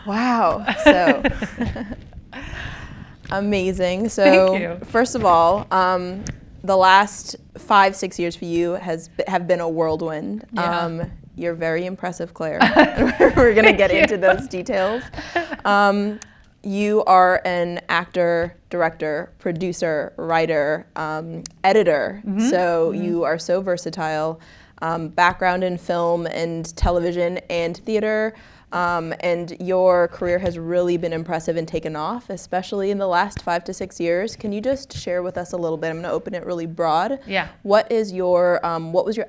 Wow. So amazing. So Thank you. first of all, the last 5-6 years for you have been a whirlwind. Yeah. You're very impressive, Claire. We're going to get into those details. You are an actor, director, producer, writer, editor. So you are so versatile. Background in film and television and theater. And your career has really been impressive and taken off, especially in the last 5 to 6 years. Can you just share with us a little bit? I'm going to open it really broad. Yeah. What was your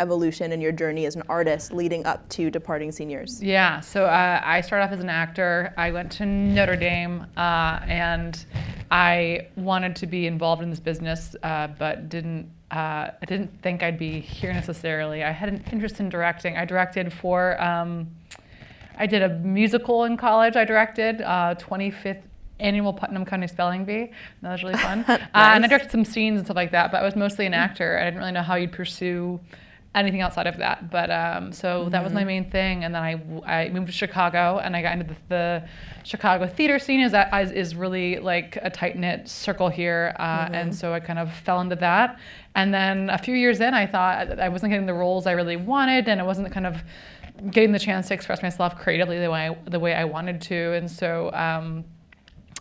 evolution and your journey as an artist leading up to Departing Seniors? Yeah, so I started off as an actor. I went to Notre Dame, and I wanted to be involved in this business, but I didn't think I'd be here necessarily. I had an interest in directing. I directed for, I did a musical in college. I directed 25th Annual Putnam County Spelling Bee. That was really fun. Nice. And I directed some scenes and stuff like that, but I was mostly an actor. I didn't really know how you'd pursue anything outside of that. But so that was my main thing. And then I moved to Chicago, and I got into the Chicago theater scene. Is really like a tight-knit circle here. And so I kind of fell into that. And then a few years in, I thought I wasn't getting the roles I really wanted, and I wasn't kind of getting the chance to express myself creatively the way I wanted to. And so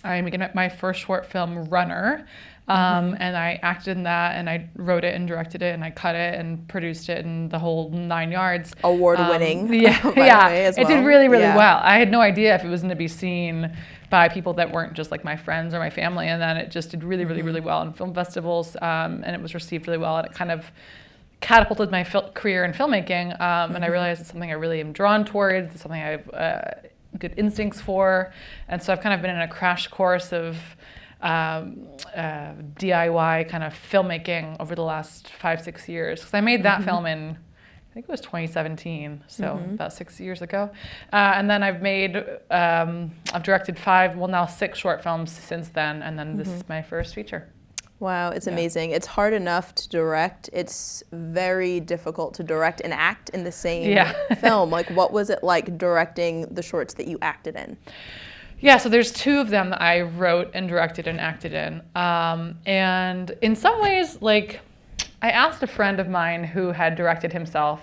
I made my first short film, Runner, and I acted in that, and I wrote it and directed it, and I cut it and produced it, and the whole 9 yards. Award-winning. Yeah, it did really, really well. I had no idea if it was going to be seen by people that weren't just like my friends or my family, and then it just did really, really, really well in film festivals, and it was received really well, and it kind of catapulted my career in filmmaking, and I realized it's something I really am drawn towards. It's something I have good instincts for, and so I've kind of been in a crash course of DIY kind of filmmaking over the last 5-6 years. Because I made that film in, I think it was 2017, so about 6 years ago. And then I've directed 6 short films since then, and then this is my first feature. Wow, it's amazing. It's hard enough to direct. It's very difficult to direct and act in the same film. Like, what was it like directing the shorts that you acted in? Yeah, so there's 2 of them that I wrote and directed and acted in. And in some ways, like, I asked a friend of mine who had directed himself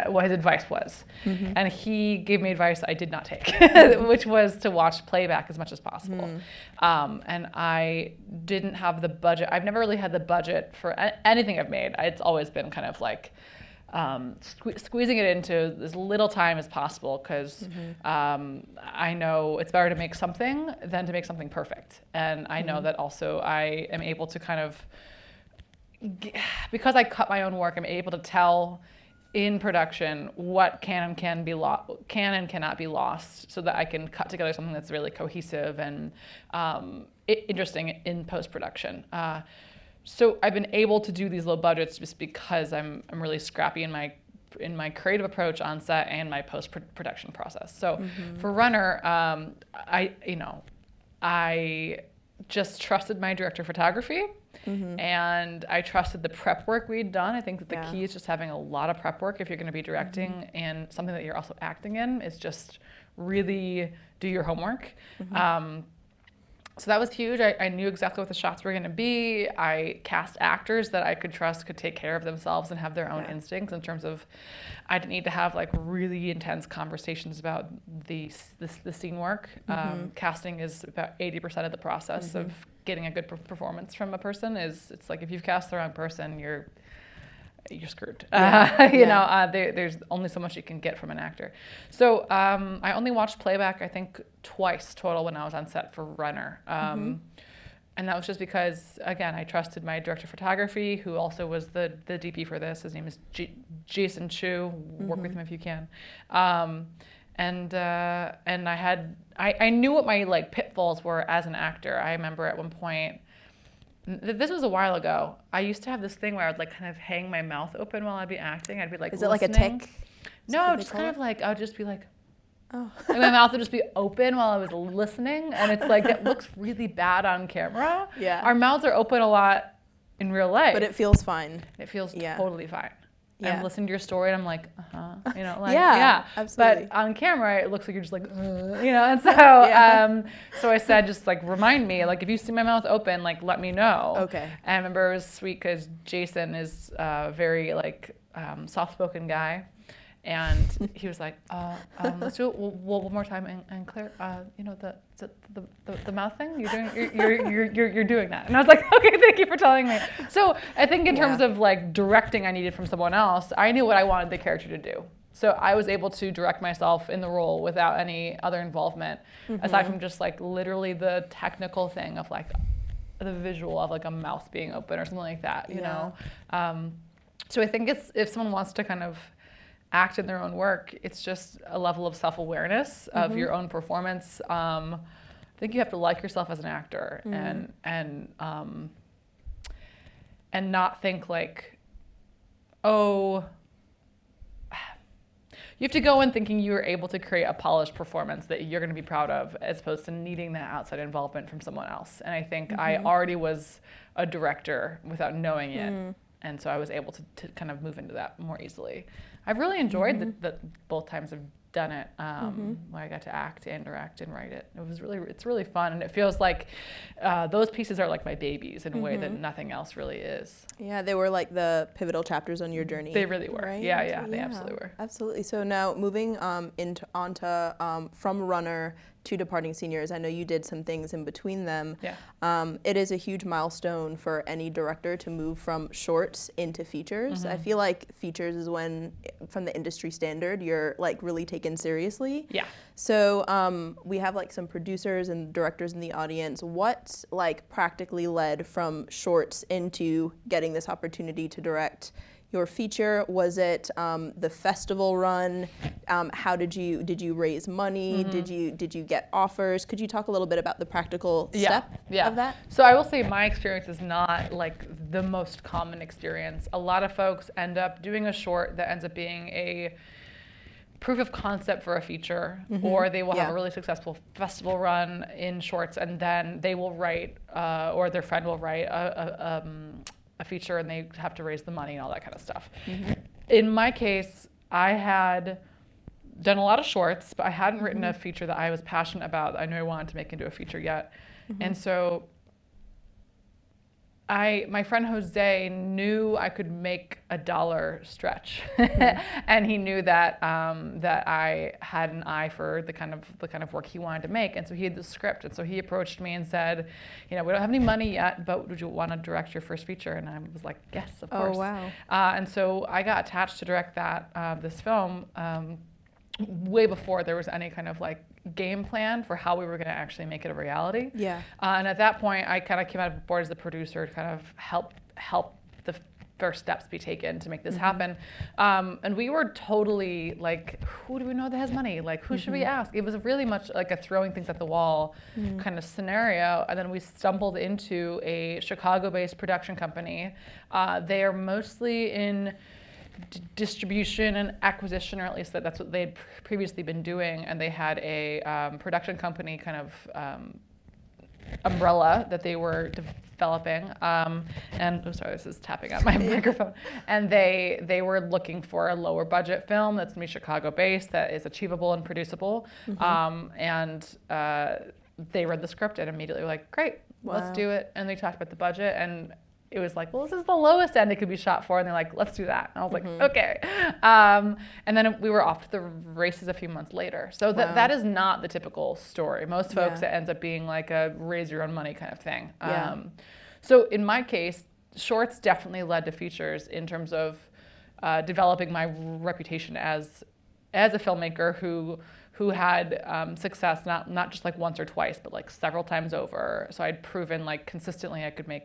what his advice was. And he gave me advice I did not take, which was to watch playback as much as possible. And I didn't have the budget. I've never really had the budget for anything I've made. It's always been kind of like squeezing it into as little time as possible, because I know it's better to make something than to make something perfect. And I know that also I am able to kind of, because I cut my own work, I'm able to tell in production what can and cannot be lost, so that I can cut together something that's really cohesive and interesting in post-production. So I've been able to do these low budgets just because I'm really scrappy in my creative approach on set and my post-production process. So for Runner, I just trusted my director of photography. And I trusted the prep work we'd done. I think that the key is just having a lot of prep work if you're going to be directing, and something that you're also acting in is just really do your homework. So that was huge. I knew exactly what the shots were going to be. I cast actors that I could trust could take care of themselves and have their own instincts, in terms of I didn't need to have like really intense conversations about the scene work. Casting is about 80% of the process of getting a good performance from a person. It's like if you've cast the wrong person, you're screwed. There's only so much you can get from an actor. So I only watched playback, I think, twice total when I was on set for Runner. And that was just because, again, I trusted my director of photography, who also was the DP for this. His name is Jason Chu. Work with him if you can. And I knew what my like pitfalls were as an actor. I remember at one point, this was a while ago, I used to have this thing where I would like kind of hang my mouth open while I'd be acting. I'd be like, is it like a tick? No, just kind of like, I would just be like, oh. Like my mouth would just be open while I was listening. And it's like, it looks really bad on camera. Yeah. Our mouths are open a lot in real life. But it feels fine. It feels totally fine. I'm listening to your story and I'm like, you know, like, absolutely. But on camera, it looks like you're just like, you know, and so, so I said, just like, remind me, like, if you see my mouth open, like, let me know. Okay. And I remember it was sweet because Jason is a very, like, soft-spoken guy. And he was like, let's do it one more time. And Claire, you know, the mouth thing, you're doing that. And I was like, okay, thank you for telling me. So I think in terms of like directing I needed from someone else, I knew what I wanted the character to do. So I was able to direct myself in the role without any other involvement, aside from just like literally the technical thing of like the visual of like a mouth being open or something like that, you know? So I think if someone wants to kind of act in their own work, it's just a level of self-awareness of your own performance. I think you have to like yourself as an actor and not think like, oh, you have to go in thinking you are able to create a polished performance that you're going to be proud of, as opposed to needing that outside involvement from someone else. And I think I already was a director without knowing it. And so I was able to kind of move into that more easily. I've really enjoyed the both times I've done it, when I got to act and direct and write it. It's really fun, and it feels like those pieces are like my babies in a way that nothing else really is. Yeah, they were like the pivotal chapters on your journey. They really were. Right? Yeah, they absolutely were. Absolutely. So now moving onto from runner to departing seniors, I know you did some things in between them. Yeah. It is a huge milestone for any director to move from shorts into features. I feel like features is when, from the industry standard, you're like really taken seriously. Yeah. So we have like some producers and directors in the audience. What like practically led from shorts into getting this opportunity to direct your feature? Was it the festival run? How did you raise money? Did you get offers? Could you talk a little bit about the practical step of that? So I will say my experience is not like the most common experience. A lot of folks end up doing a short that ends up being a proof of concept for a feature, or they will have a really successful festival run in shorts, and then they will write, or their friend will write a feature, and they have to raise the money and all that kind of stuff. In my case, I had done a lot of shorts, but I hadn't written a feature that I was passionate about, that I knew I wanted to make into a feature yet. And so my friend Jose knew I could make $1 stretch, and he knew that that I had an eye for the kind of work he wanted to make, and so he had the script, and so he approached me and said, you know, we don't have any money yet, but would you want to direct your first feature? And I was like, yes, of course. Oh wow! And so I got attached to direct this film way before there was any kind of like game plan for how we were going to actually make it a reality. Yeah. And at that point, I kind of came on board as the producer to kind of help the first steps be taken to make this happen. And we were totally like, who do we know that has money? Like, who should we ask? It was really much like a throwing things at the wall kind of scenario. And then we stumbled into a Chicago-based production company. They are mostly in distribution and acquisition, or at least that's what they'd previously been doing, and they had a production company kind of umbrella that they were developing, and oh sorry, this is tapping at my microphone, and they were looking for a lower budget film that's going to be Chicago based, that is achievable and producible, and they read the script and immediately were like, great, let's do it. And they talked about the budget, and it was like, well, this is the lowest end it could be shot for. And they're like, let's do that. And I was like, okay. And then we were off to the races a few months later. So that is not the typical story. Most folks, it ends up being like a raise your own money kind of thing. So in my case, shorts definitely led to features in terms of developing my reputation as a filmmaker who had success, not just like once or twice, but like several times over. So I'd proven like consistently I could make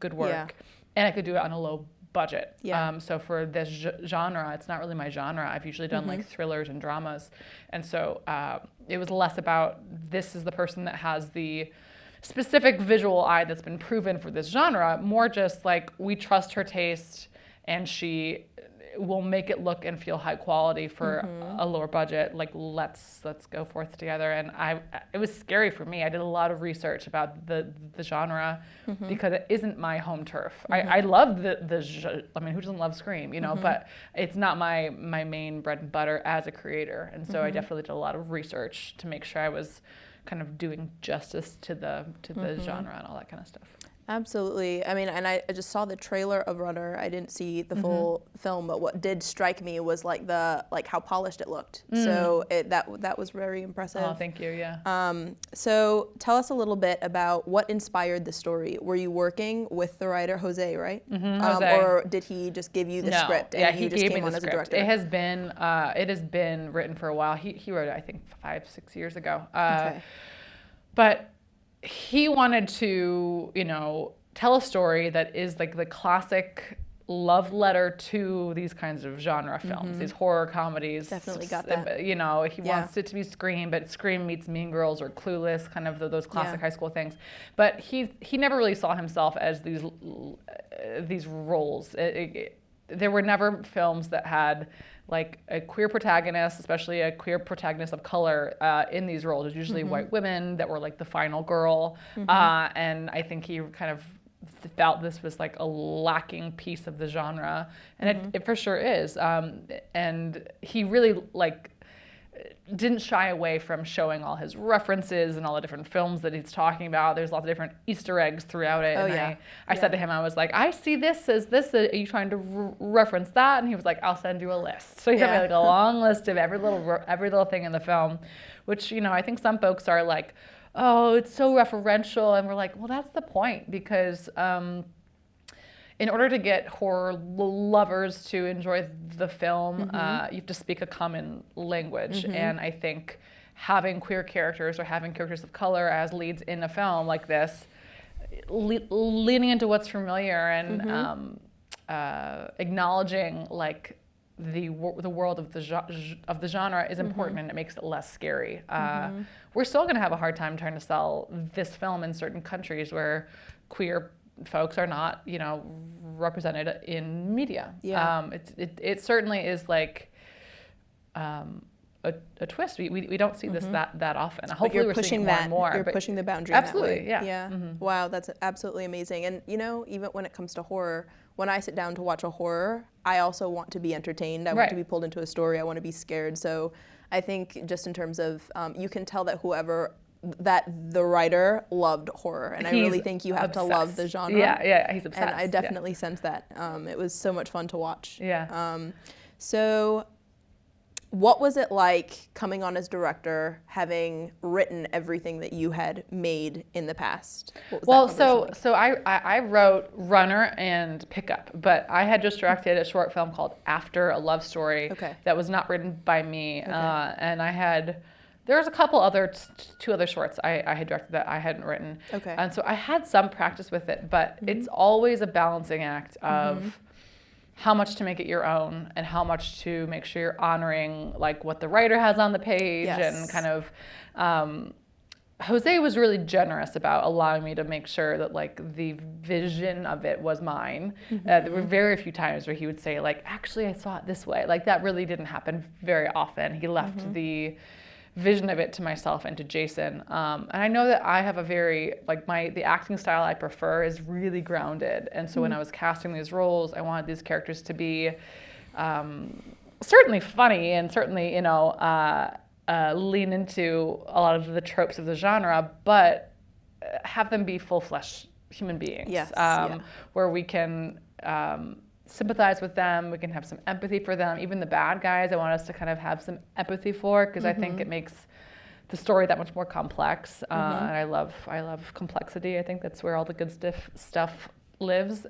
good work, and I could do it on a low budget. So for this genre, it's not really my genre. I've usually done like thrillers and dramas, and so it was less about this is the person that has the specific visual eye that's been proven for this genre, more just like we trust her taste, and we'll make it look and feel high quality for a lower budget. Like let's go forth together. And it was scary for me. I did a lot of research about the genre because it isn't my home turf. I love I mean, who doesn't love Scream, you know? But it's not my main bread and butter as a creator. And so I definitely did a lot of research to make sure I was kind of doing justice to the genre and all that kind of stuff. Absolutely. I mean, and I just saw the trailer of Runner. I didn't see the full film, but what did strike me was like how polished it looked. So that was very impressive. Oh, thank you. Yeah. So tell us a little bit about what inspired the story. Were you working with the writer Jose, right? Jose. Or did he just give you the script and you just came on as a director? It has been written for a while. He wrote it, I think, 5-6 years ago. But he wanted to, you know, tell a story that is like the classic love letter to these kinds of genre films, these horror comedies. Definitely got that. You know, he wants it to be Scream, but Scream meets Mean Girls or Clueless, kind of those classic high school things. But he never really saw himself as these roles. There were never films that had like a queer protagonist, especially a queer protagonist of color in these roles. It was usually white women that were like the final girl. And I think he kind of felt this was like a lacking piece of the genre. And it for sure is. And he really like didn't shy away from showing all his references and all the different films that he's talking about. There's lots of different Easter eggs throughout it. I said to him, I was like, I see this as this. Are you trying to reference that? And he was like, I'll send you a list. So he sent me like a long list of every little thing in the film, which, you know, I think some folks are like, oh, it's so referential. And we're like, well, that's the point, because in order to get horror lovers to enjoy the film, you have to speak a common language. And I think having queer characters or having characters of color as leads in a film like this, leaning into what's familiar and acknowledging like the world of the genre is important, and it makes it less scary. We're still going to have a hard time trying to sell this film in certain countries where queer folks are not, you know, represented in media. It certainly is like a twist. We don't see this that often. Hopefully we're seeing more and more. You're pushing the boundary. Absolutely, in that way. Wow, that's absolutely amazing. And you know, even when it comes to horror, when I sit down to watch a horror, I also want to be entertained. I want to be pulled into a story. I want to be scared. So I think just in terms of, you can tell that the writer loved horror, and I really think you have to love the genre. Yeah, he's obsessed. And I definitely sense that. It was so much fun to watch. Yeah. So what was it like coming on as director, having written everything that you had made in the past? So I wrote Runner and Pickup, but I had just directed a short film called After, a love story that was not written by me, and there was a couple two other shorts I had directed that I hadn't written. And so I had some practice with it, but it's always a balancing act of how much to make it your own and how much to make sure you're honoring like what the writer has on the page and kind of, Jose was really generous about allowing me to make sure that like the vision of it was mine. There were very few times where he would say like, actually I saw it this way. Like that really didn't happen very often. He left the vision of it to myself and to Jason. And I know that I have a very, like the acting style I prefer is really grounded. And so when I was casting these roles, I wanted these characters to be certainly funny and certainly, you know, lean into a lot of the tropes of the genre, but have them be full-fledged human beings. Where we can sympathize with them, we can have some empathy for them. Even the bad guys, I want us to kind of have some empathy for, because I think it makes the story that much more complex. And I love complexity. I think that's where all the good stuff lives.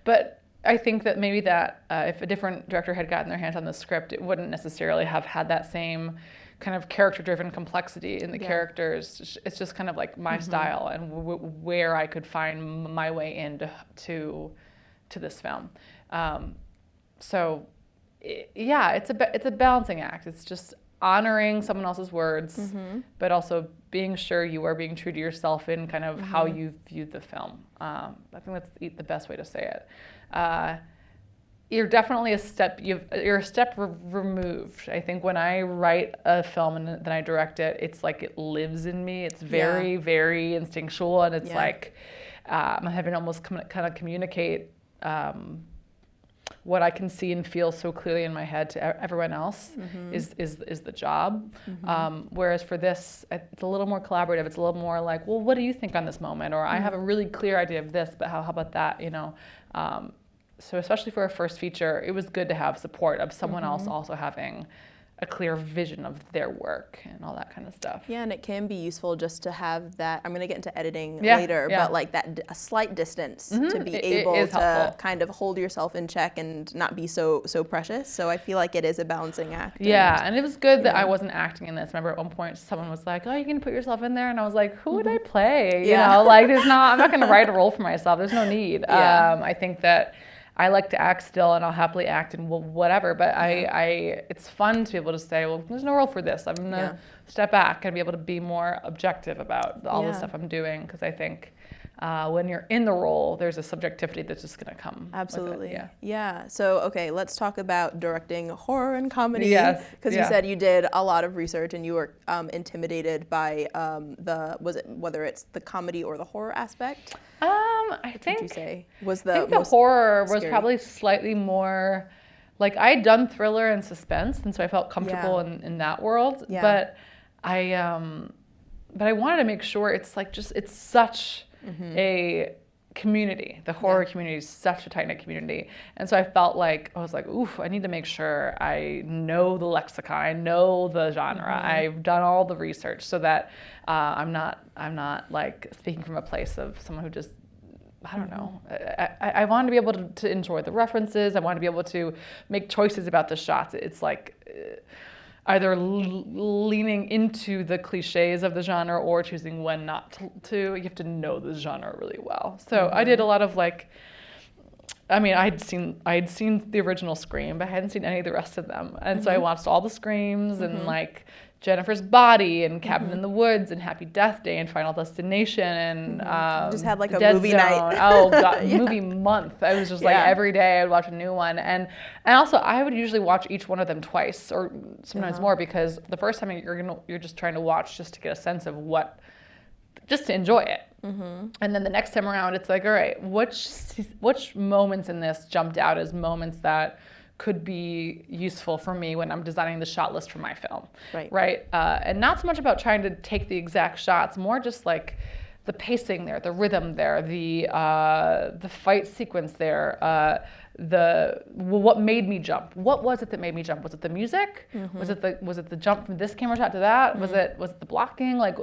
But I think that maybe that if a different director had gotten their hands on the script, it wouldn't necessarily have had that same kind of character-driven complexity in the characters. It's just kind of like my style and where I could find my way into to this film. So it's a balancing act. It's just honoring someone else's words, but also being sure you are being true to yourself in kind of how you viewed the film. I think that's the best way to say it. you're definitely you're a step removed. I think when I write a film and then I direct it, it's like it lives in me. It's very, very instinctual, and it's like I'm having to almost kind of communicate what I can see and feel so clearly in my head to everyone else is the job. Whereas for this, it's a little more collaborative. It's a little more like, well, what do you think on this moment? Or I have a really clear idea of this, but how about that? You know. So especially for a first feature, it was good to have support of someone else also having a clear vision of their work and all that kind of stuff. Yeah, and it can be useful just to have that, I'm going to get into editing later, but like that a slight distance to be able to helpful. Kind of hold yourself in check and not be so precious. So I feel like it is a balancing act. Yeah, and it was good that I wasn't acting in this. Remember at one point someone was like, oh, you can put yourself in there? And I was like, who would I play? You know, like I'm not going to write a role for myself. There's no need. I think that I like to act still, and I'll happily act in whatever. But it's fun to be able to say, well, there's no role for this. I'm gonna step back and be able to be more objective about all the stuff I'm doing, because I think when you're in the role, there's a subjectivity that's just gonna come. Absolutely. With it. Yeah. So okay, let's talk about directing horror and comedy. Yes. Because you said you did a lot of research and you were intimidated by whether it's the comedy or the horror aspect. I think. Would you say the horror was probably slightly more, like I had done thriller and suspense, and so I felt comfortable in that world. Yeah. But I wanted to make sure it's such a community. The horror community is such a tight-knit community, and so I was like, oof, I need to make sure I know the lexicon, I know the genre, I've done all the research, so that I'm not like speaking from a place of someone who just, I don't know. I wanted to be able to enjoy the references. I wanted to be able to make choices about the shots. It's like either leaning into the cliches of the genre or choosing when not to. You have to know the genre really well. So I did a lot of I'd seen the original Scream, but I hadn't seen any of the rest of them. And so I watched all the Screams and like Jennifer's Body and Cabin in the Woods and Happy Death Day and Final Destination and just had like a Dead movie Zone. night. Oh god, movie month. I was just like every day I'd watch a new one, and also I would usually watch each one of them twice or sometimes more, because the first time you're just trying to watch just to get a sense of just to enjoy it. And then the next time around it's like, all right, which moments in this jumped out as moments that could be useful for me when I'm designing the shot list for my film, right? And not so much about trying to take the exact shots, more just like the pacing there, the rhythm there, the fight sequence there, what made me jump. What was it that made me jump? Was it the music? Was it the jump from this camera shot to that? Was it the blocking? Like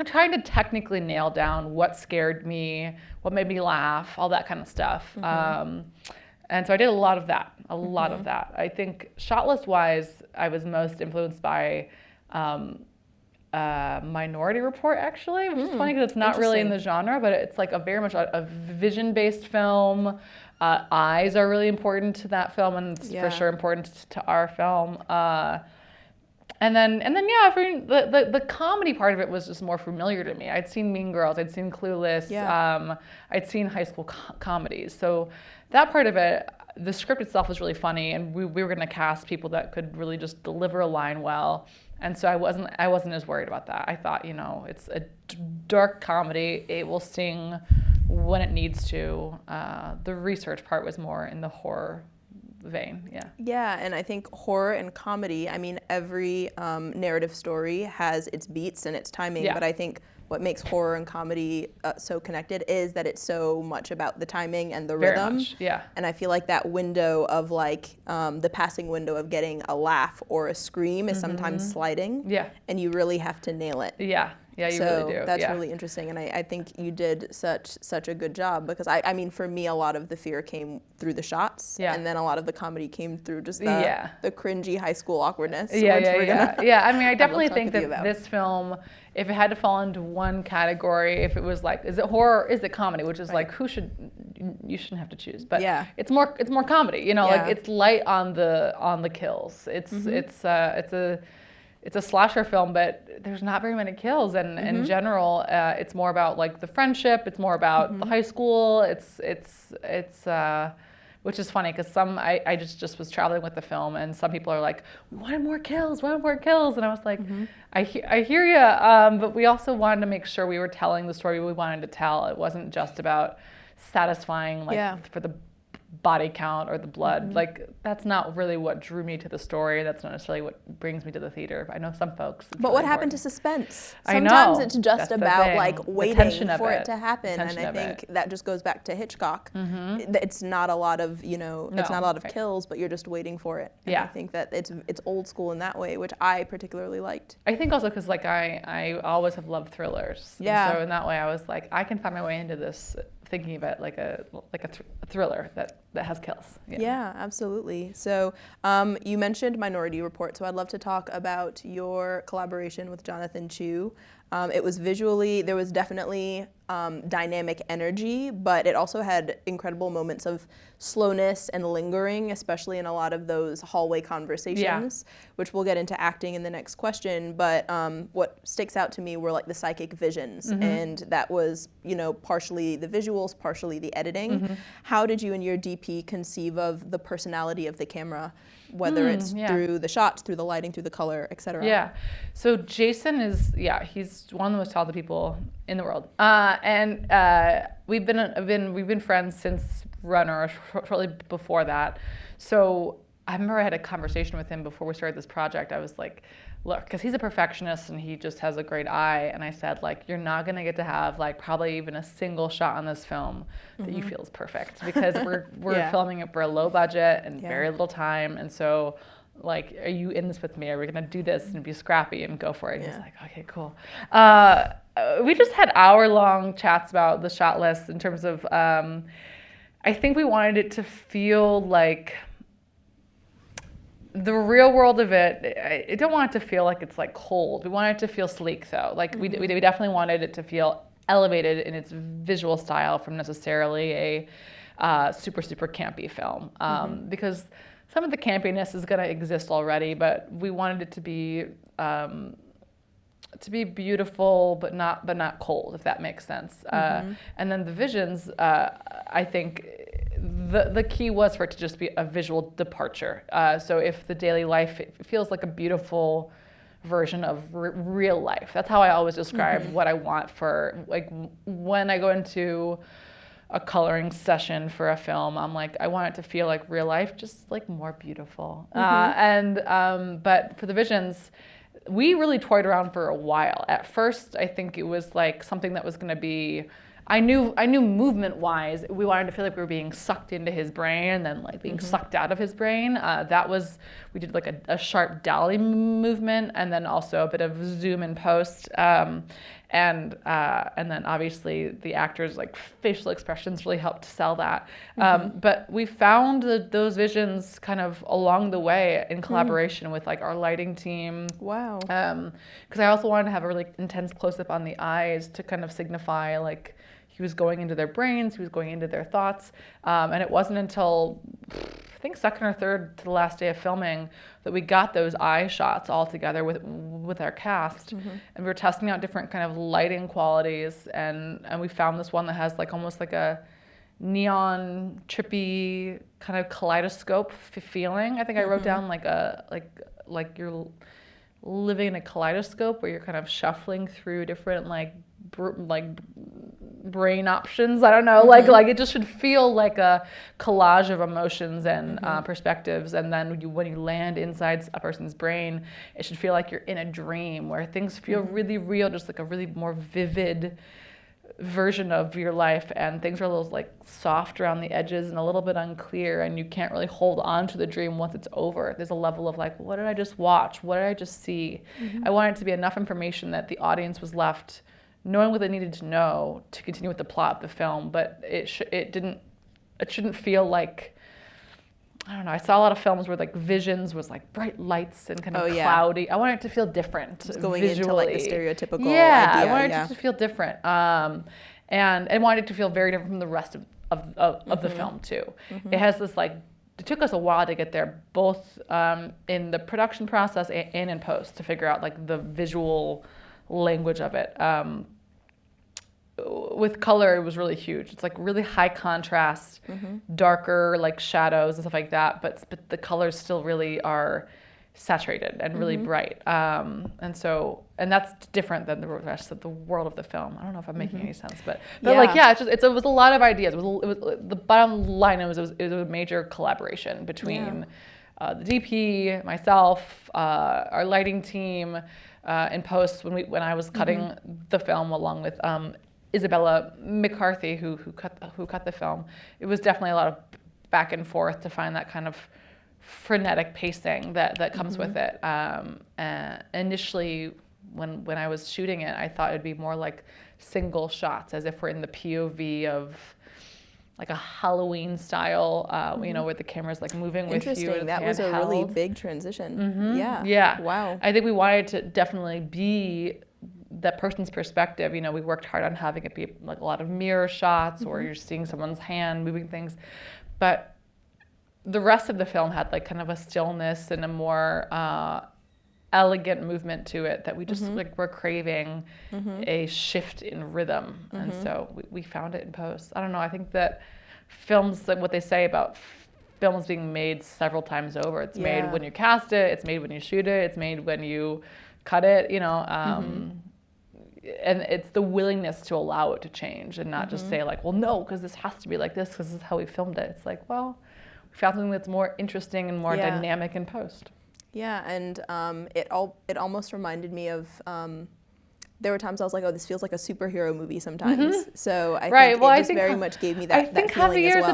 trying to technically nail down what scared me, what made me laugh, all that kind of stuff. And so I did a lot of that. I think shot list wise, I was most influenced by Minority Report, actually, which is funny because it's not really in the genre, but it's like very much a vision-based film. Eyes are really important to that film, and it's for sure important to our film. And then the comedy part of it was just more familiar to me. I'd seen Mean Girls, I'd seen Clueless, I'd seen high school comedies. So that part of it, the script itself was really funny, and we were going to cast people that could really just deliver a line well. And so I wasn't as worried about that. I thought, it's a dark comedy. It will sting when it needs to. The research part was more in the horror vein. Yeah, and I think horror and comedy, I mean, every narrative story has its beats and its timing, but I think what makes horror and comedy so connected is that it's so much about the timing and the rhythm. Very much, And I feel like that window of the passing window of getting a laugh or a scream is sometimes sliding. And you really have to nail it. Yeah, you really do. That's really interesting, and I think you did such a good job, because I mean, for me, a lot of the fear came through the shots, and then a lot of the comedy came through just the cringy high school awkwardness. I mean, I definitely think that this film, if it had to fall into one category, if it was like, is it horror or is it comedy, which is like, you shouldn't have to choose, but it's more comedy, like it's light on the kills. It's a slasher film, but there's not very many kills, and in general, it's more about like the friendship. It's more about the high school. It's which is funny because I just was traveling with the film, and some people are like, we wanted more kills, and I was like, I hear you, but we also wanted to make sure we were telling the story we wanted to tell. It wasn't just about satisfying for the body count or the blood. Like, that's not really what drew me to the story. That's not necessarily what brings me to the theater. I know some folks. But really what happened to suspense? I know. Sometimes it's just about like waiting for it to happen, and I think that just goes back to Hitchcock. It's not a lot of it's not a lot of kills, but you're just waiting for it. And I think that it's old school in that way, which I particularly liked. I think also because like I always have loved thrillers. Yeah. And so in that way, I was like, I can find my way into this, thinking of it like a thriller that has kills. Yeah, absolutely. So you mentioned Minority Report, so I'd love to talk about your collaboration with Jonathan Chu. It was there was definitely dynamic energy, but it also had incredible moments of slowness and lingering, especially in a lot of those hallway conversations, which we'll get into acting in the next question. But what sticks out to me were like the psychic visions, and that was, partially the visuals, partially the editing. How did you and your DP conceive of the personality of the camera, whether it's through the shots, through the lighting, through the color, etc.? Yeah. So Jason is, he's one of the most talented people in the world. And we've been friends since Runner, shortly before that. So I remember I had a conversation with him before we started this project. I was like, look, because he's a perfectionist and he just has a great eye. And I said, like, you're not going to get to have like probably even a single shot on this film that you feel is perfect, because we're filming it for a low budget and very little time. And so, like, are you in this with me? Are we going to do this and be scrappy and go for it? And he's like, okay, cool. We just had hour-long chats about the shot list in terms of, I think we wanted it to feel like the real world of it. I don't want it to feel like it's like cold. We wanted it to feel sleek, though. Like we definitely wanted it to feel elevated in its visual style from necessarily a super campy film, because some of the campiness is going to exist already, but we wanted it to be beautiful, but not cold, if that makes sense. And then the visions, I think the key was for it to just be a visual departure. So if the daily life feels like a beautiful version of real life, that's how I always describe what I want for, like, when I go into a coloring session for a film, I'm like, I want it to feel like real life, just like more beautiful. But for the visions, we really toyed around for a while. At first, I think it was like something that was going to be, I knew movement-wise, we wanted to feel like we were being sucked into his brain and then like being sucked out of his brain. We did like a sharp dolly movement and then also a bit of zoom in post. And then obviously the actors' like facial expressions really helped sell that. But we found those visions kind of along the way in collaboration with like our lighting team. Wow. Because I also wanted to have a really intense close-up on the eyes to kind of signify like he was going into their brains, he was going into their thoughts. And it wasn't until I think second or third to the last day of filming that we got those eye shots all together with our cast. And we were testing out different kind of lighting qualities, and we found this one that has like almost like a neon trippy kind of kaleidoscope feeling. I think I wrote down like you're living in a kaleidoscope where you're kind of shuffling through different like brain options. I don't know, like it just should feel like a collage of emotions and perspectives. And then when you land inside a person's brain, it should feel like you're in a dream where things feel really real, just like a really more vivid version of your life, and things are a little like soft around the edges and a little bit unclear, and you can't really hold on to the dream once it's over. There's a level of like, what did I just watch? What did I just see? I want it to be enough information that the audience was left knowing what they needed to know to continue with the plot of the film, but it shouldn't feel like, I don't know, I saw a lot of films where like visions was like bright lights and kind of cloudy. I want it to feel different. It's going visually into like the stereotypical idea. I wanted it to feel different. And wanted it to feel very different from the rest of the film too. It has this like, it took us a while to get there, both in the production process and in post, to figure out like the visual language of it. with color, it was really huge. It's like really high contrast, darker like shadows and stuff like that, but the colors still really are saturated and really bright. And that's different than the rest of the world of the film. I don't know if I'm making any sense, but like, yeah, it was a lot of ideas. It was the bottom line. It was a major collaboration between the DP, myself, our lighting team, in post when I was cutting the film along with Isabella McCarthy, who cut the film. It was definitely a lot of back and forth to find that kind of frenetic pacing that comes with it. Initially, when I was shooting it, I thought it'd be more like single shots, as if we're in the POV of like a Halloween style, where the camera's like moving with you. Interesting. That was a really big transition. Yeah. Wow. I think we wanted to definitely be that person's perspective. We worked hard on having it be like a lot of mirror shots, or you're seeing someone's hand moving things, but the rest of the film had like kind of a stillness and a more elegant movement to it that we just like were craving a shift in rhythm. And so we found it in post. I don't know. I think that films, like what they say about films being made several times over. It's made when you cast it. It's made when you shoot it. It's made when you cut it, and it's the willingness to allow it to change and not just say like, well, no, because this has to be like this because this is how we filmed it. It's like, well, we found something that's more interesting and more dynamic in post. Yeah, and it almost reminded me of, there were times I was like, oh, this feels like a superhero movie sometimes. So I think it just very much gave me that feeling as well. I think Javier's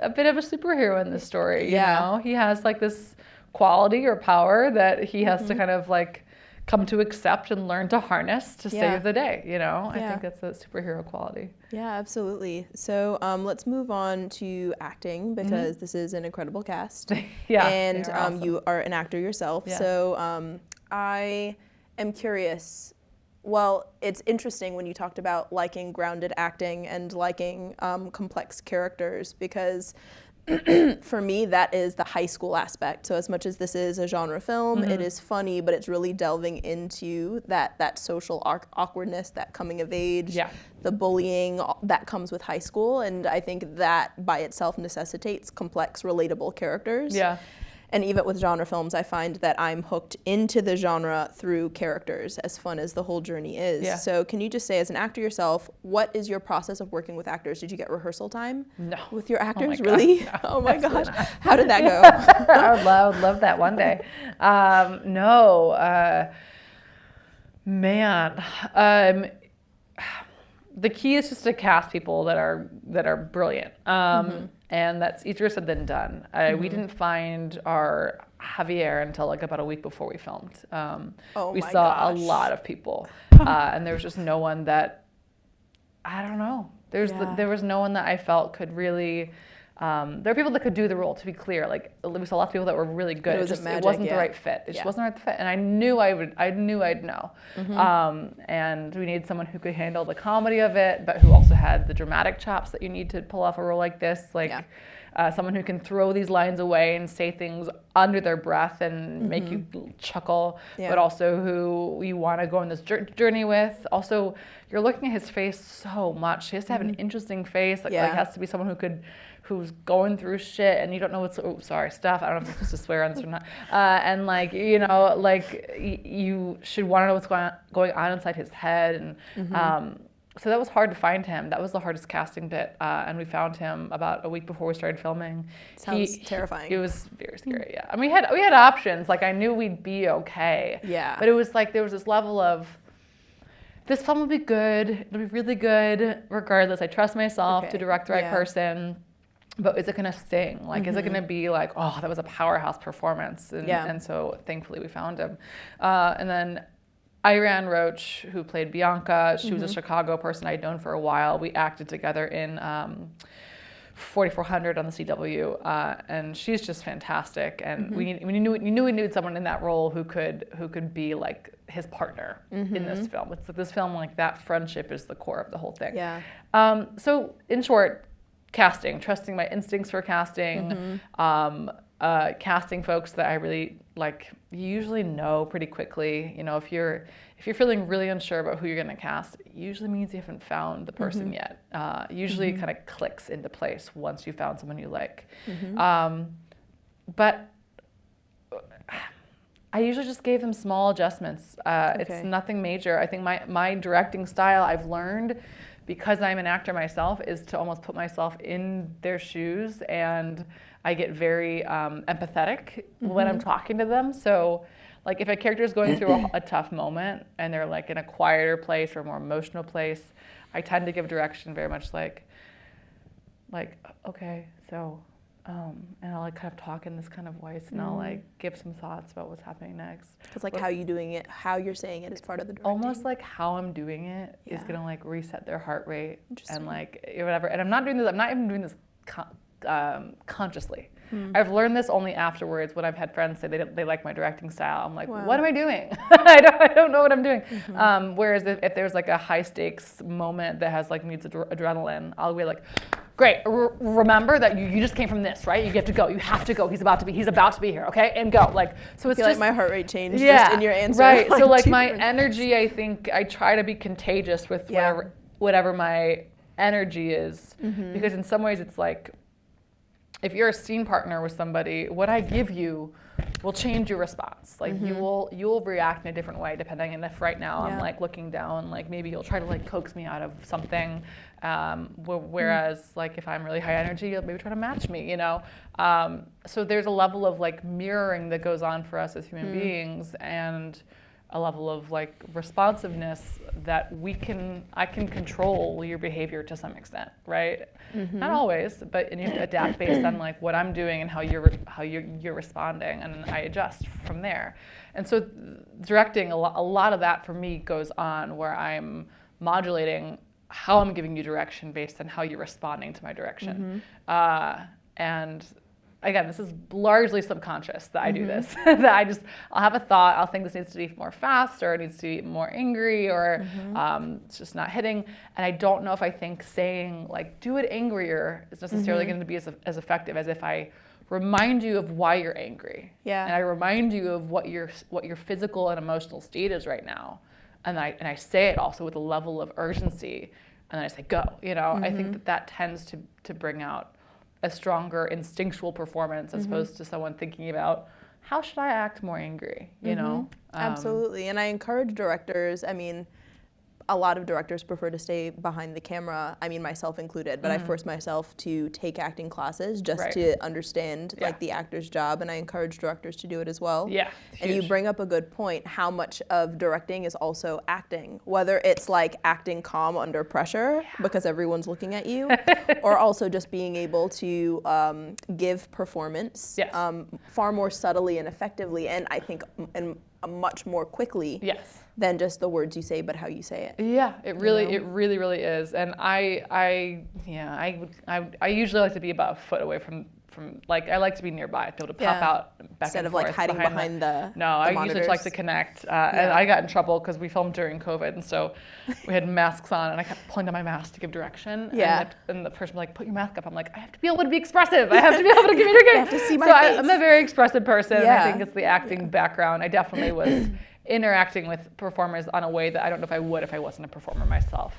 a bit of a superhero in this story. You know? He has like this quality or power that he has to kind of like come to accept and learn to harness to save the day. I think that's a superhero quality. Yeah, absolutely. So let's move on to acting, because this is an incredible cast. And awesome. You are an actor yourself. Yeah. So I am curious. Well, it's interesting when you talked about liking grounded acting and liking complex characters, because for me, that is the high school aspect. So as much as this is a genre film, it is funny, but it's really delving into that social awkwardness, that coming of age, the bullying that comes with high school. And I think that by itself necessitates complex, relatable characters. Yeah. And even with genre films, I find that I'm hooked into the genre through characters, as fun as the whole journey is. Yeah. So can you just say, as an actor yourself, what is your process of working with actors? Did you get rehearsal time with your actors? Oh really? No, oh my gosh. How did that go? I would love that one day. The key is just to cast people that are brilliant. And that's easier said than done. We didn't find our Javier until like about a week before we filmed. We saw a lot of people, and there was just no one that, I don't know. There was no one that I felt could really. There are people that could do the role, to be clear. Like, we saw lots of people that were really good. It wasn't the right fit. It just wasn't the right fit. And I knew I'd know. And we needed someone who could handle the comedy of it, but who also had the dramatic chops that you need to pull off a role like this. Someone who can throw these lines away and say things under their breath and make you chuckle, but also who you want to go on this journey with. Also, you're looking at his face so much. He has to have an interesting face. Like, has to be someone who's going through shit and you don't know what's, stuff. I don't know if I'm supposed to swear on this or not. You should want to know what's going on inside his head. And so that was hard to find him. That was the hardest casting bit. And we found him about a week before we started filming. Sounds terrifying. It was very scary, yeah. And we had options. Like, I knew we'd be okay. Yeah. But it was like, there was this level of, this film will be good. It'll be really good regardless. I trust myself to direct the right person. But is it going to sting? Like, is it going to be like, oh, that was a powerhouse performance? And so thankfully we found him. And then Iran Roach, who played Bianca, she was a Chicago person I'd known for a while. We acted together in 4400 on the CW, and she's just fantastic. And we knew we needed someone in that role who could be like his partner in this film. It's this film, like, that friendship is the core of the whole thing. Yeah. So in short, casting, trusting my instincts for casting. casting folks that I really like, you usually know pretty quickly. You know, if you're feeling really unsure about who you're going to cast, it usually means you haven't found the person yet. Usually it kind of clicks into place once you found someone you like. But I usually just gave them small adjustments. It's nothing major. I think my directing style, I've learned, because I'm an actor myself, is to almost put myself in their shoes, and I get very empathetic when I'm talking to them. So like if a character is going through a tough moment and they're like in a quieter place or a more emotional place, I tend to give direction very much like okay, so and I'll like kind of talk in this kind of voice, and I'll like give some thoughts about what's happening next. It's like how you doing it, how you're saying it is part of the directing. Almost like how I'm doing it is gonna like reset their heart rate and like whatever. And I'm not even doing this consciously. I've learned this only afterwards when I've had friends say they like my directing style. I'm like, what am I doing? I don't know what I'm doing. Whereas if there's like a high stakes moment that has like needs adrenaline, I'll be like, great, remember that you just came from this, right? You have to go. You have to go. He's about to be here, okay? And go. Like, so it's I feel just like my heart rate changed just in your answer. Right. So like my energy, I think I try to be contagious with whatever my energy is, because in some ways it's like, if you're a scene partner with somebody, what I give you will change your response. Like you'll react in a different way depending. And if right now I'm like looking down, like maybe you'll try to like coax me out of something. Whereas like if I'm really high energy, you'll maybe try to match me, you know? So there's a level of like mirroring that goes on for us as human beings, and a level of like responsiveness that I can control your behavior to some extent, right? Not always, but and you have to adapt based on like what I'm doing and how you're responding, and I adjust from there. And so directing, a lot of that for me goes on where I'm modulating how I'm giving you direction based on how you're responding to my direction. And again, this is largely subconscious that I do this. That I'll have a thought, I'll think this needs to be more fast, or it needs to be more angry, or it's just not hitting. And I don't know if I think saying like, do it angrier is necessarily going to be as effective as if I remind you of why you're angry. And I remind you of what your physical and emotional state is right now. And I say it also with a level of urgency, and then I say, go, you know. I think that tends to bring out a stronger instinctual performance as opposed to someone thinking about, how should I act more angry, you know? Absolutely. And I encourage directors, I mean, a lot of directors prefer to stay behind the camera, I mean, myself included, but I forced myself to take acting classes just to understand like the actor's job, and I encourage directors to do it as well. And you bring up a good point, how much of directing is also acting, whether it's like acting calm under pressure because everyone's looking at you, or also just being able to give performance far more subtly and effectively, and I think much more quickly than just the words you say, but how you say it. Yeah, it really is. And I usually like to be about a foot away from like, I like to be nearby, to be able to pop out back instead and of forth like hiding behind the No, I monitors. usually like to connect. And I got in trouble because we filmed during COVID, and so we had masks on, and I kept pulling down my mask to give direction. And the person was like, put your mask up. I'm like, I have to be able to be expressive. I have to be able to communicate. I have to see my face. I'm a very expressive person. And I think it's the acting background. I definitely was interacting with performers on a way that I don't know if I would if I wasn't a performer myself.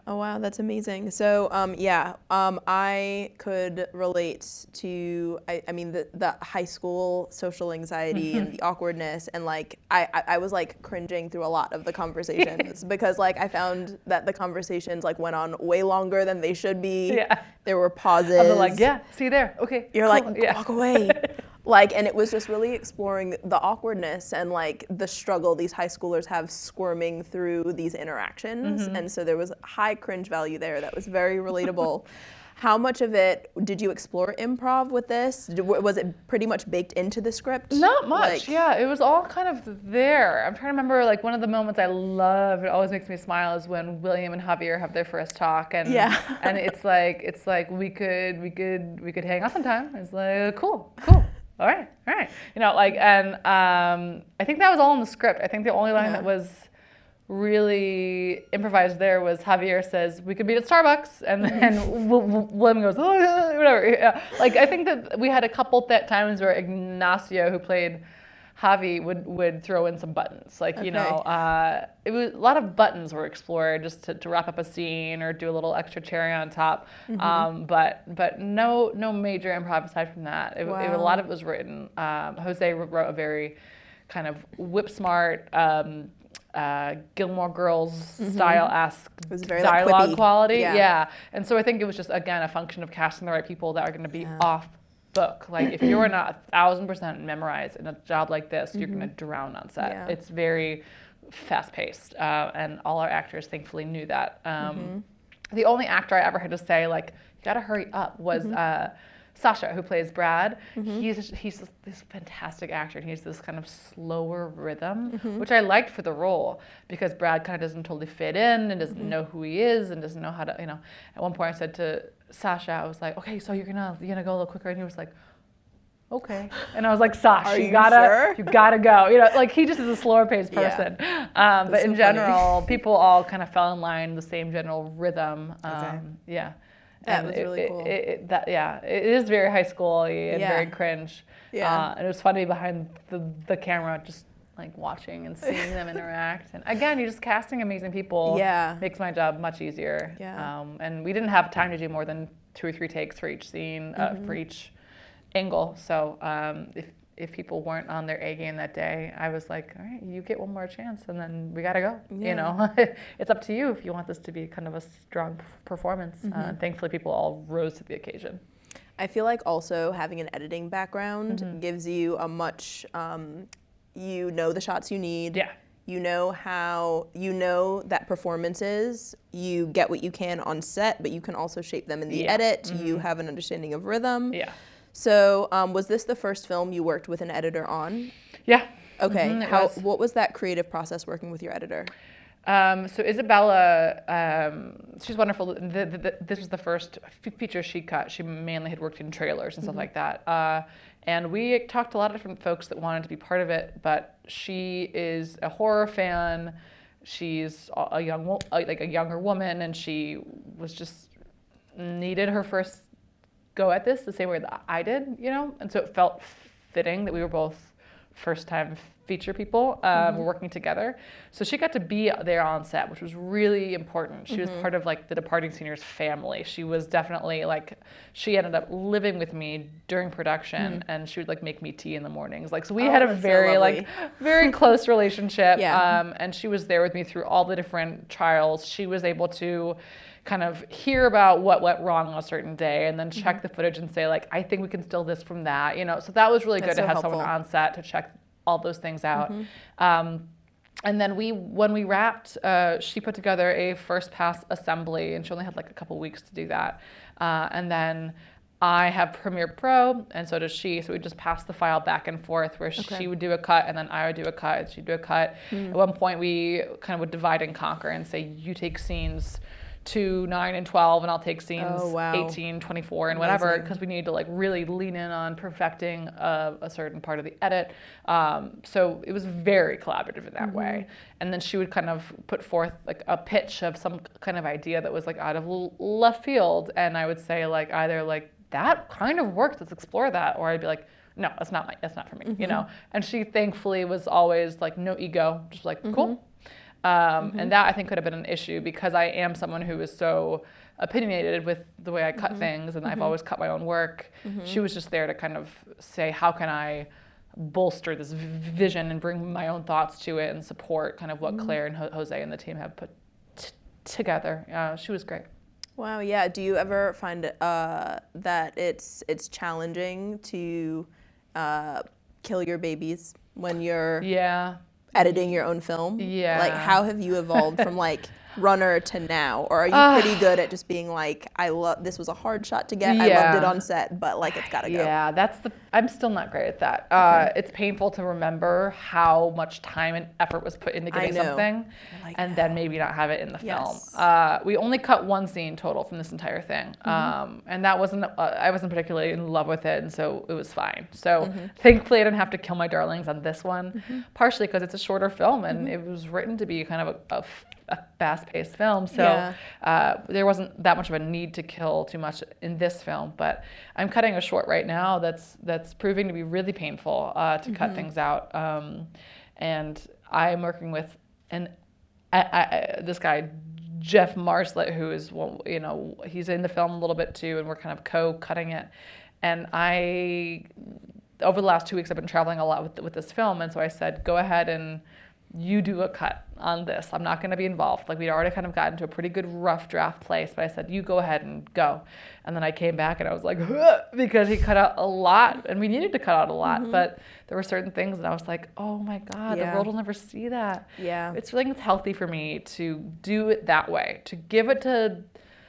Oh wow, that's amazing. So I could relate to I mean the high school social anxiety and the awkwardness, and like I was like cringing through a lot of the conversations because like I found that the conversations like went on way longer than they should be. There were pauses. I'm like, see there, okay. You're cool. Like, walk away. Like, and it was just really exploring the awkwardness and like the struggle these high schoolers have squirming through these interactions. And so there was high cringe value there that was very relatable. How much of it, did you explore improv with this? Was it pretty much baked into the script? Not much, it was all kind of there. I'm trying to remember, like, one of the moments I love, it always makes me smile, is when William and Javier have their first talk, and and it's like we could hang out sometime. It's like, cool. All right. You know, like, and I think that was all in the script. I think the only line that was really improvised there was Javier says, we could meet at Starbucks. And then William goes, oh, yeah, whatever. Yeah. Like, I think that we had a couple times where Ignacio, who played Javi, would throw in some buttons. Like, you know, it was a lot of buttons were explored just to wrap up a scene or do a little extra cherry on top. But no major improv aside from that. A lot of it was written. Jose wrote a very kind of whip smart, Gilmore Girls style-esque dialogue like quality. Yeah. And so I think it was just, again, a function of casting the right people that are going to be off book. Like, if you're not 1,000% memorized in a job like this, you're going to drown on set. Yeah. It's very fast-paced, and all our actors thankfully knew that. The only actor I ever had to say, like, you got to hurry up was Sasha, who plays Brad. He's this fantastic actor. He has this kind of slower rhythm, which I liked for the role, because Brad kind of doesn't totally fit in and doesn't know who he is and doesn't know how to, you know. At one point I said to Sasha, I was like, okay, so you're gonna go a little quicker, and he was like, okay. And I was like, Sash, you gotta go. You know, like, he just is a slower paced person. But in general, people all kind of fell in line, the same general rhythm. That was really cool. It is very high school-y and very cringe. And it was funny behind the camera, just like watching and seeing them interact. And again, you're just casting amazing people. Makes my job much easier. And we didn't have time to do more than 2 or 3 takes for each scene, for each angle. So if people weren't on their A game that day, I was like, all right, you get one more chance, and then we gotta go. You know, it's up to you if you want this to be kind of a strong performance. Thankfully, people all rose to the occasion. I feel like also having an editing background gives you a much, you know the shots you need. You know that performances, you get what you can on set, but you can also shape them in the edit. You have an understanding of rhythm. So was this the first film you worked with an editor on? Okay. What was that creative process working with your editor? So Isabella, she's wonderful. This was the first feature she cut. She mainly had worked in trailers and stuff like that. And we talked to a lot of different folks that wanted to be part of it, but she is a horror fan. She's a younger woman, and she was just needed her first go at this the same way that I did, you know? And so it felt fitting that we were both first-time feature people working together. So she got to be there on set, which was really important. She was part of, like, the departing seniors family. She was definitely, like, she ended up living with me during production, and she would, like, make me tea in the mornings. Like, so we had a very, very close relationship. And she was there with me through all the different trials. She was able to kind of hear about what went wrong on a certain day, and then check the footage and say, like, I think we can steal this from that, you know. So that was really good to have someone on set to check all those things out. And then when we wrapped, she put together a first pass assembly, and she only had like a couple weeks to do that. And then I have Premiere Pro, and so does she. So we just passed the file back and forth, where she would do a cut, and then I would do a cut, and she'd do a cut. At one point, we kind of would divide and conquer and say, you take scenes 2, 9, and 12, and I'll take scenes 18, 24, and whatever, because we need to, like, really lean in on perfecting a certain part of the edit. So it was very collaborative in that way. And then she would kind of put forth, like, a pitch of some kind of idea that was, like, out of left field, and I would say, like, either, like, that kind of works, let's explore that, or I'd be like, no, that's not for me, you know. And she thankfully was always like, no ego, just like, cool. And that, I think, could have been an issue, because I am someone who is so opinionated with the way I cut things, and I've always cut my own work. She was just there to kind of say, how can I bolster this vision and bring my own thoughts to it and support kind of what Claire and Jose and the team have put together. She was great. Wow, yeah. Do you ever find that it's challenging to kill your babies when you're editing your own film? Like, how have you evolved from, like, runner to now, or are you pretty good at just being like, this was a hard shot to get, I loved it on set, but like it's gotta go? Yeah, I'm still not great at that. It's painful to remember how much time and effort was put into getting something, and then maybe not have it in the film. We only cut one scene total from this entire thing, and that wasn't, I wasn't particularly in love with it, and so it was fine. So thankfully I didn't have to kill my darlings on this one, partially because it's a shorter film, and it was written to be kind of a fast-paced film, so there wasn't that much of a need to kill too much in this film. But I'm cutting a short right now that's proving to be really painful to cut things out, and I'm working with this guy Jeff Marslet, who is, he's in the film a little bit too, and we're kind of co-cutting it. And over the last 2 weeks I've been traveling a lot with this film, and so I said, go ahead and you do a cut on this. I'm not going to be involved. Like, we'd already kind of gotten to a pretty good rough draft place, but I said, you go ahead and go. And then I came back and I was like, because he cut out a lot, and we needed to cut out a lot, but there were certain things and I was like, oh my God, the world will never see that. Yeah. It's healthy for me to do it that way, to give it to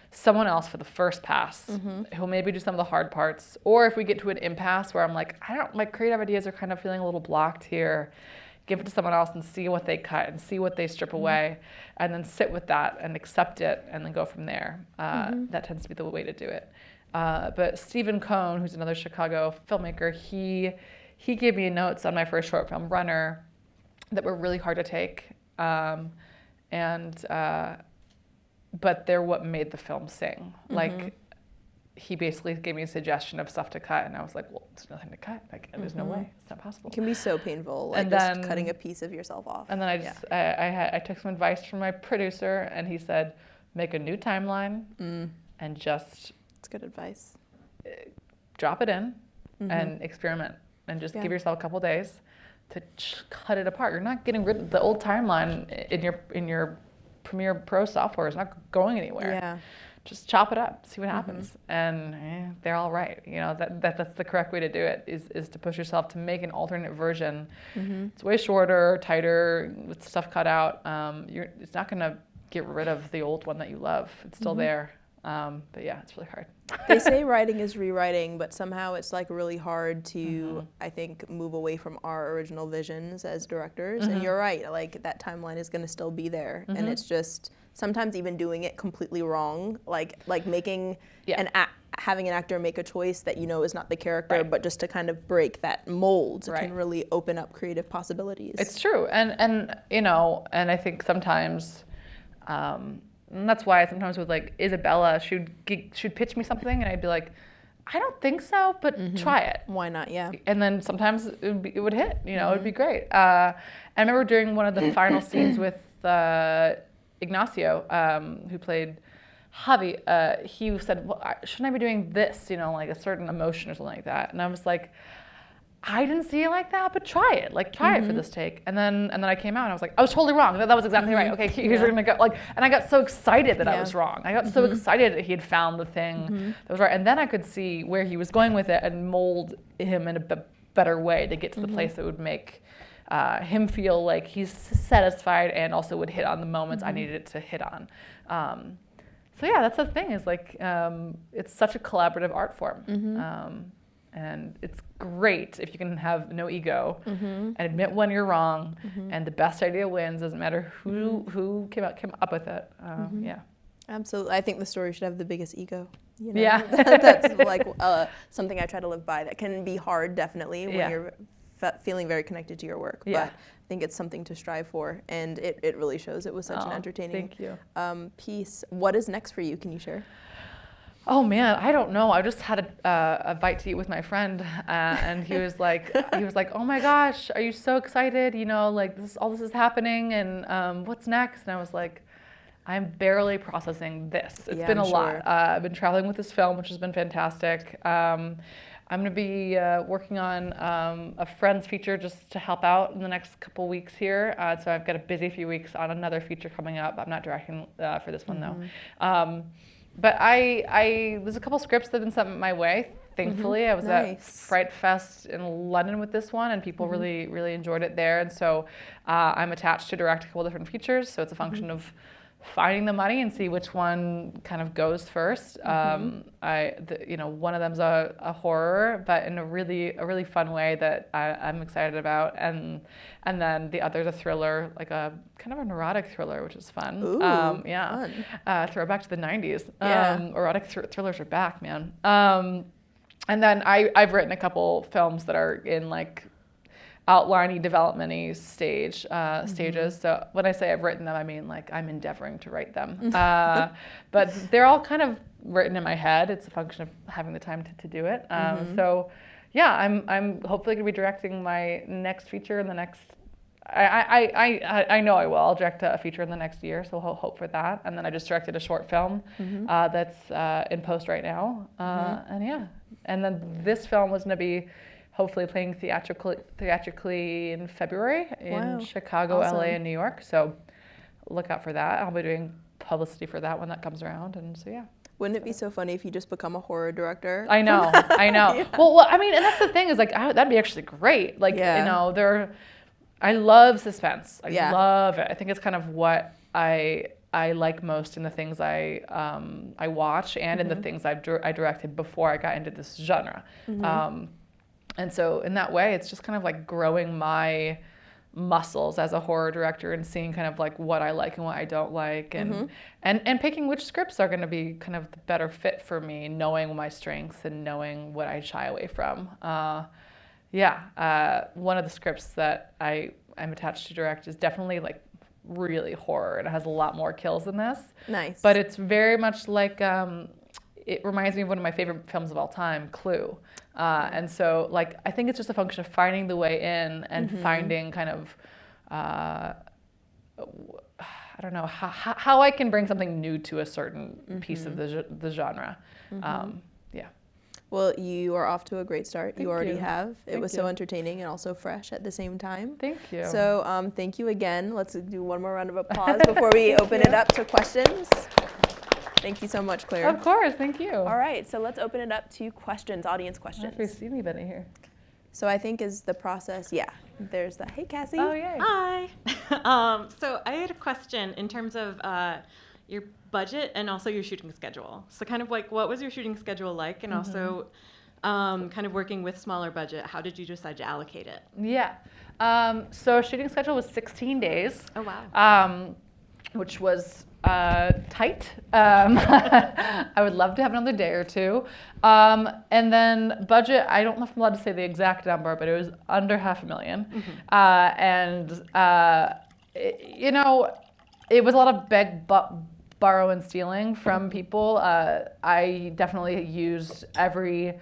someone else for the first pass, who'll maybe do some of the hard parts. Or if we get to an impasse where I'm like, my creative ideas are kind of feeling a little blocked here, give it to someone else and see what they cut and see what they strip away, and then sit with that and accept it and then go from there. That tends to be the way to do it. But Stephen Cohn, who's another Chicago filmmaker, he gave me notes on my first short film, Runner, that were really hard to take. But they're what made the film sing. Like, he basically gave me a suggestion of stuff to cut, and I was like, well, there's nothing to cut. Like, there's no way. It's not possible. It can be so painful, like, just cutting a piece of yourself off. And then I took some advice from my producer, and he said, make a new timeline and just... That's good advice. Drop it in and experiment, and just give yourself a couple days to cut it apart. You're not getting rid of the old timeline in your Premiere Pro software. It's not going anywhere. Yeah. Just chop it up, see what happens, and they're all right. That's the correct way to do it, is to push yourself to make an alternate version. It's way shorter, tighter, with stuff cut out. It's not going to get rid of the old one that you love. It's still there. But yeah, it's really hard. They say writing is rewriting, but somehow it's like really hard to, I think, move away from our original visions as directors. And you're right, like that timeline is going to still be there, and it's just sometimes even doing it completely wrong, like making having an actor make a choice that is not the character, but just to kind of break that mold can really open up creative possibilities. It's true, and I think sometimes. And that's why sometimes with like Isabella, she'd pitch me something and I'd be like, I don't think so, but try it. Why not? Yeah. And then sometimes it would hit. It would be great. I remember during one of the final scenes with Ignacio, who played Javi, he said, well, shouldn't I be doing this? Like a certain emotion or something like that. And I was like, I didn't see it like that, but try it. Like, try it for this take. And then I came out and I was like, I was totally wrong. That was exactly right. Okay, here's where we're gonna go. Like, and I got so excited that I was wrong. I got so excited that he had found the thing that was right. And then I could see where he was going with it and mold him in a better way to get to the place that would make him feel like he's satisfied and also would hit on the moments I needed it to hit on. So yeah, that's the thing, is like, it's such a collaborative art form. And it's great if you can have no ego and admit when you're wrong, and the best idea wins. Doesn't matter who came up with it. Yeah, absolutely. I think the story should have the biggest ego. Yeah, that's like something I try to live by. That can be hard, definitely, when you're feeling very connected to your work. But I think it's something to strive for, and it really shows. It was such an entertaining piece. What is next for you? Can you share? Oh man, I don't know. I just had a bite to eat with my friend, and he was like, oh my gosh, are you so excited? Like all this is happening, and what's next? And I was like, I'm barely processing this. It's been a lot. I've been traveling with this film, which has been fantastic. I'm going to be working on a friend's feature just to help out in the next couple weeks here. So I've got a busy few weeks on another feature coming up. I'm not directing for this one though. But there's a couple scripts that have been sent my way, thankfully. I was at Fright Fest in London with this one, and people really, really enjoyed it there. And so I'm attached to direct a couple different features, so it's a function of finding the money and see which one kind of goes first. One of them's a horror, but in a really fun way that I'm excited about, and then the other's a thriller, like a kind of a neurotic thriller, which is fun. Ooh, fun. Throwback to the 90s. Yeah. Erotic thrillers are back, man. And then I've written a couple films that are in like outlining, development-y stages. So when I say I've written them, I mean like I'm endeavoring to write them. But they're all kind of written in my head. It's a function of having the time to do it. So yeah, I'm hopefully gonna be directing my next feature in the next. I know I will. I'll direct a feature in the next year, so I'll hope for that. And then I just directed a short film that's in post right now. And yeah, and then this film was gonna be hopefully playing theatrically in February in Chicago, Awesome. LA, and New York. So look out for that. I'll be doing publicity for that when that comes around. And so, yeah. Wouldn't it be so funny if you just become a horror director? I know. Yeah. Well, I mean, and that's the thing is like, that'd be actually great. Like, I love suspense. I love it. I think it's kind of what I like most in the things I watch and in the things I directed before I got into this genre. And so in that way, it's just kind of like growing my muscles as a horror director and seeing kind of like what I like and what I don't like, and picking which scripts are going to be kind of the better fit for me, knowing my strengths and knowing what I shy away from. One of the scripts that I'm attached to direct is definitely like really horror. It has a lot more kills than this. Nice. But it's very much like, it reminds me of one of my favorite films of all time, Clue. And so like, I think it's just a function of finding the way in and finding kind of, I don't know, how I can bring something new to a certain piece of the genre. Yeah. Well, you are off to a great start. You already have. It was you. so entertaining and also fresh at the same time. Thank you. So thank you again. Let's do one more round of applause before we open it up to questions. Thank you so much, Claire. Of course, thank you. All right, so let's open it up to questions, audience questions. If you see anybody here. So I think is the process, there's the, hey Cassie. Oh, yay. Hi. So I had a question in terms of your budget and also your shooting schedule. So kind of like, what was your shooting schedule like? And also kind of working with smaller budget, how did you decide to allocate it? Yeah. So shooting schedule was 16 days. Oh, wow. Which was tight. I would love to have another day or two. And then budget, I don't know if I'm allowed to say the exact number, but it was under $500,000. It was a lot of borrow and stealing from people. I definitely used every,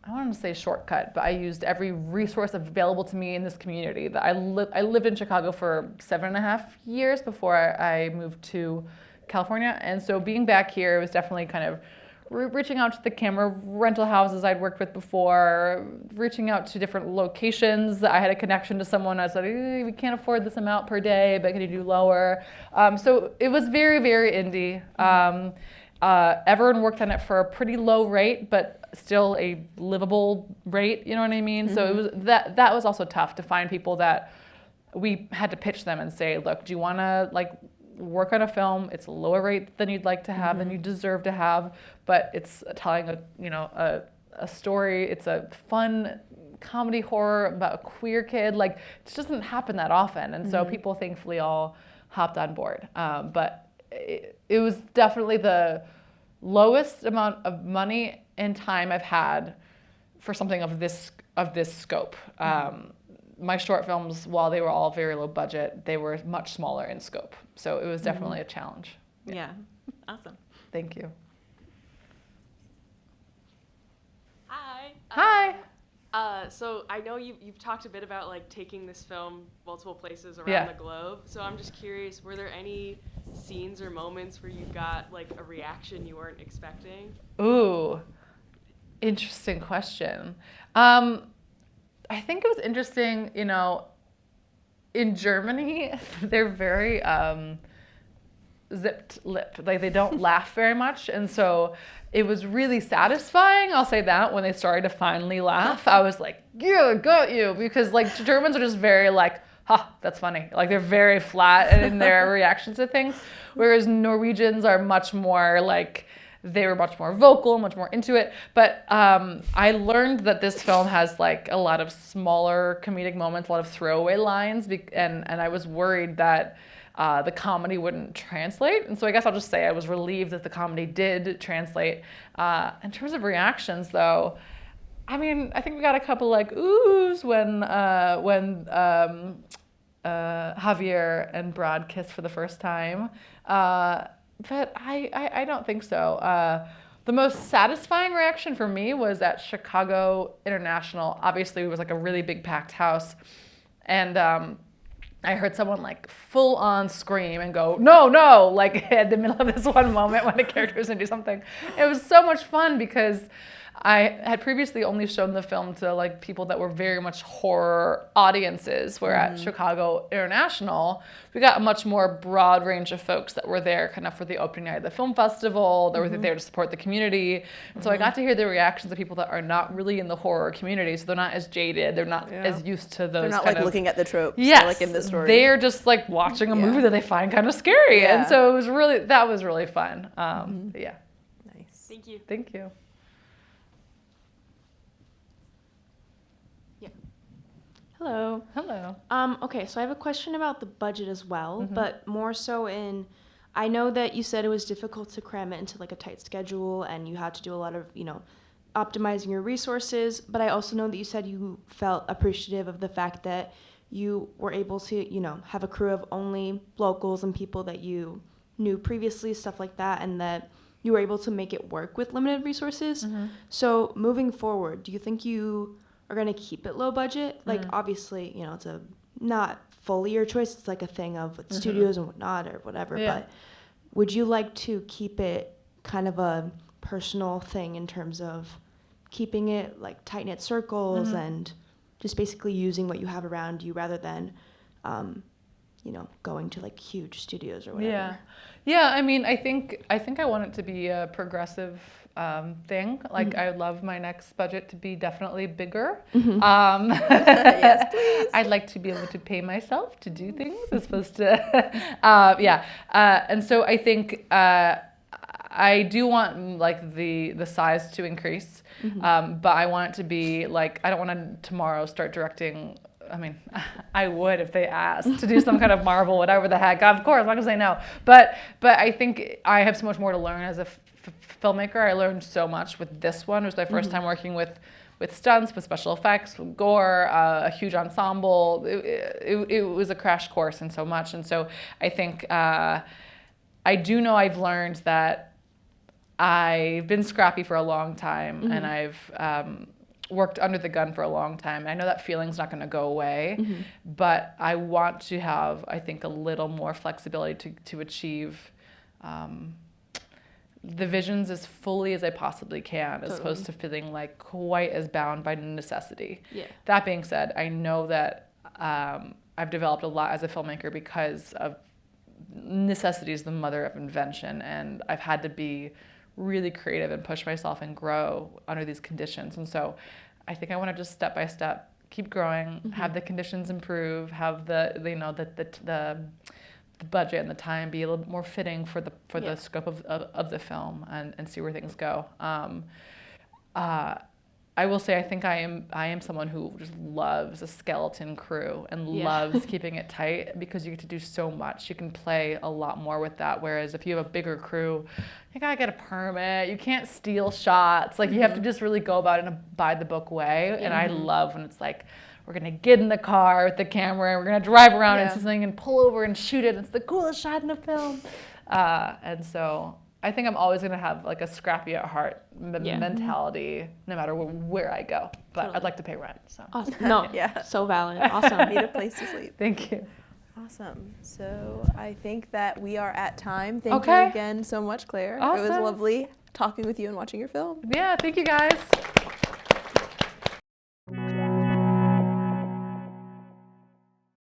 I don't want to say shortcut, but I used every resource available to me in this community. That I lived in Chicago for 7.5 years before I moved to California. And so being back here was definitely kind of reaching out to the camera rental houses I'd worked with before, reaching out to different locations. I had a connection to someone. I said, we can't afford this amount per day, but can you do lower? So it was very, very indie. Everyone worked on it for a pretty low rate, but still a livable rate, you know what I mean? So it was that was also tough to find people that we had to pitch them and say, look, do you want to like work on a film? It's a lower rate than you'd like to have, than you deserve to have, but it's telling a story. It's a fun comedy horror about a queer kid. Like, it doesn't happen that often, and so people thankfully all hopped on board. But it was definitely the lowest amount of money and time I've had for something of this scope. My short films, while they were all very low budget, they were much smaller in scope. So it was definitely a challenge. Yeah. Awesome. Thank you. Hi. Hi. So I know you've talked a bit about like taking this film multiple places around the globe. So I'm just curious, were there any scenes or moments where you got like a reaction you weren't expecting? Ooh, interesting question. I think it was interesting, in Germany, they're very zipped-lipped. Like, they don't laugh very much. And so it was really satisfying, I'll say that, when they started to finally laugh. I was like, yeah, got you. Because, like, Germans are just very, like, ha, that's funny. Like they're very flat in their reactions to things, whereas Norwegians are much more like, they were much more vocal, much more into it. But I learned that this film has like a lot of smaller comedic moments, a lot of throwaway lines, and I was worried that the comedy wouldn't translate. And so I guess I'll just say I was relieved that the comedy did translate. In terms of reactions though, I mean, I think we got a couple like oohs when Javier and Brad kissed for the first time. But I don't think so. The most satisfying reaction for me was at Chicago International. Obviously, it was like a really big packed house. And I heard someone like full on scream and go, no, no, like in the middle of this one moment when the character was gonna do something. It was so much fun because I had previously only shown the film to like people that were very much horror audiences, where at Chicago International, we got a much more broad range of folks that were there kind of for the opening night of the film festival, that were there to support the community. And so I got to hear the reactions of people that are not really in the horror community, so they're not as jaded, they're not as used to those. They're not kind like of, looking at the tropes, yes, like in the story. They're just like watching a movie that they find kind of scary. And so it was really, that was really fun. Yeah. Nice. Thank you. Thank you. Hello. Hello. Okay, so I have a question about the budget as well, but more so I know that you said it was difficult to cram it into like a tight schedule and you had to do a lot of, optimizing your resources, but I also know that you said you felt appreciative of the fact that you were able to, have a crew of only locals and people that you knew previously, stuff like that, and that you were able to make it work with limited resources. So moving forward, do you think you are going to keep it low budget? Like, obviously, it's not fully your choice. It's like a thing of studios and whatnot or whatever. Yeah. But would you like to keep it kind of a personal thing in terms of keeping it like tight-knit circles and just basically using what you have around you rather than, going to like huge studios or whatever? Yeah. Yeah, I mean, I think I want it to be a progressive thing. Like, I would love my next budget to be definitely bigger. Yes, please. I'd like to be able to pay myself to do things as opposed to, and so I think I do want like the size to increase, but I want it to be like, I don't want to tomorrow start directing. I mean, I would if they asked to do some kind of Marvel, whatever the heck. Of course, I'm not gonna say no. But I think I have so much more to learn as a filmmaker. I learned so much with this one. It was my first time working with stunts, with special effects, with gore, a huge ensemble. It was a crash course in so much. And so I think I do know I've learned that I've been scrappy for a long time, and I've worked under the gun for a long time. I know that feeling's not going to go away, but I want to have, I think, a little more flexibility to achieve the visions as fully as I possibly can, as opposed to feeling like quite as bound by necessity. Yeah. That being said, I know that I've developed a lot as a filmmaker because of necessity is the mother of invention, and I've had to be really creative and push myself and grow under these conditions. And so I think I want to just step by step keep growing, have the conditions improve, have the budget and the time be a little bit more fitting for the scope of the film, and see where things go. I will say I think I am someone who just loves a skeleton crew and loves keeping it tight, because you get to do so much. You can play a lot more with that. Whereas if you have a bigger crew, you gotta get a permit. You can't steal shots. Like you have to just really go about it in a by the book way. And I love when it's like, we're gonna get in the car with the camera and we're gonna drive around and see something and pull over and shoot it. It's the coolest shot in the film. And so I think I'm always gonna have like a scrappy at heart mentality, no matter where I go. But I'd like to pay rent. So awesome. No, so valid. Awesome. Need a place to sleep. Thank you. Awesome. So I think that we are at time. Thank you again so much, Claire. Awesome. It was lovely talking with you and watching your film. Yeah, thank you guys.